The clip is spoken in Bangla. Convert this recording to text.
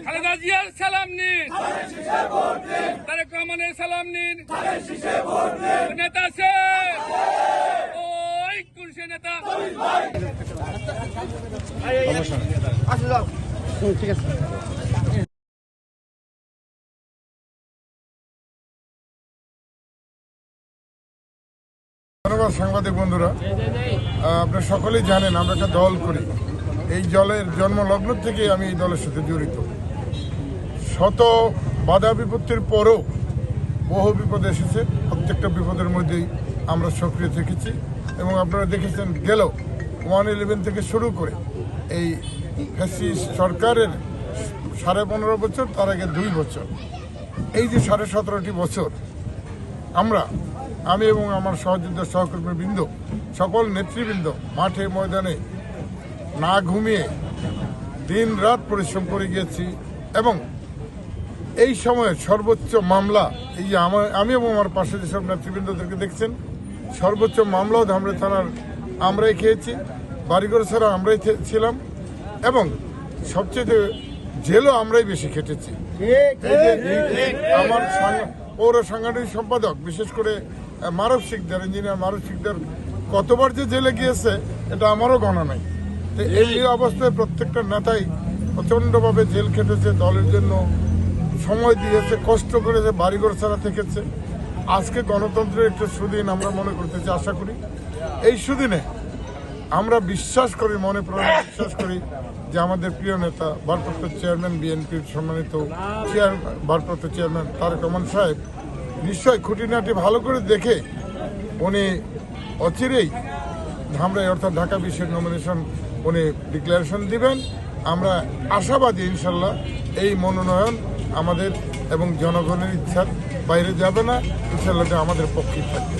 খালেদা জিয়ার সালাম নিন, তারেক রহমানের সালাম নিন। নেতা আছে ওই কুরসি নেতা। ঠিক আছে। ধন্যবাদ সাংবাদিক বন্ধুরা, আপনারা সকলেই জানেন আমরা একটা দল করি। এই দলের জন্মলগ্ন থেকে আমি এই দলের সাথে জড়িত। শত বাধা বিপত্তির পরও বহু বিপদ এসেছে, প্রত্যেকটা বিপদের মধ্যেই আমরা সক্রিয় থেকেছি এবং আপনারা দেখেছেন গেল 111 থেকে শুরু করে এই ফ্যাসিস্ট সরকারের 15.5 বছর, তার আগে 2 বছর, এই যে 17.5টি বছর আমি এবং আমার সহযোদ্ধা সহকর্মীবৃন্দ, সকল নেতৃবৃন্দ মাঠে ময়দানে না ঘুমিয়ে দিন রাত পরিশ্রম করে গিয়েছি এবং এই সময়ের সর্বোচ্চ মামলা, এই যে আমি এবং আমার পাশে যেসব নেতৃবৃন্দদেরকে দেখছেন, সর্বোচ্চ মামলাও ধামরাই থানার আমরাই খেয়েছি, বাড়িঘর ছাড়া আমরাই ছিলাম এবং সবচেয়ে জেলও আমরাই বেশি খেটেছি। আমার পৌর সাংগঠনিক সম্পাদক বিশেষ করে মারুফ শিকদার, ইঞ্জিনিয়ার মারুফ শিকদার কতবার যে জেলে গিয়েছে এটা আমারও গণনা নাই। তো এই অবস্থায় প্রত্যেকটা নেতাই প্রচণ্ডভাবে জেল খেটেছে, দলের জন্য সময় দিয়েছে, কষ্ট করেছে, বাড়িঘর ছাড়া থেকেছে। আজকে গণতন্ত্রের একটা সুদিন আমরা মনে করতেছি, আশা করি এই সুদিনে আমরা বিশ্বাস করি, মনে প্রাণে বিশ্বাস করি যে আমাদের প্রিয় নেতা ভারপ্রাপ্ত চেয়ারম্যান, বিএনপির সম্মানিত ভারপ্রাপ্ত চেয়ারম্যান তারেক রহমান সাহেব নিশ্চয় খুঁটিনাটি ভালো করে দেখে উনি অচিরেই ধামরাই অর্থাৎ ঢাকা বিশের নমিনেশন উনি ডিক্লারেশন দিবেন। আমরা আশাবাদী ইনশাল্লাহ এই মনোনয়ন আমাদের এবং জনগণের ইচ্ছার বাইরে যাবে না, ইনশাল্লাহ আমাদের পক্ষেই থাকবে।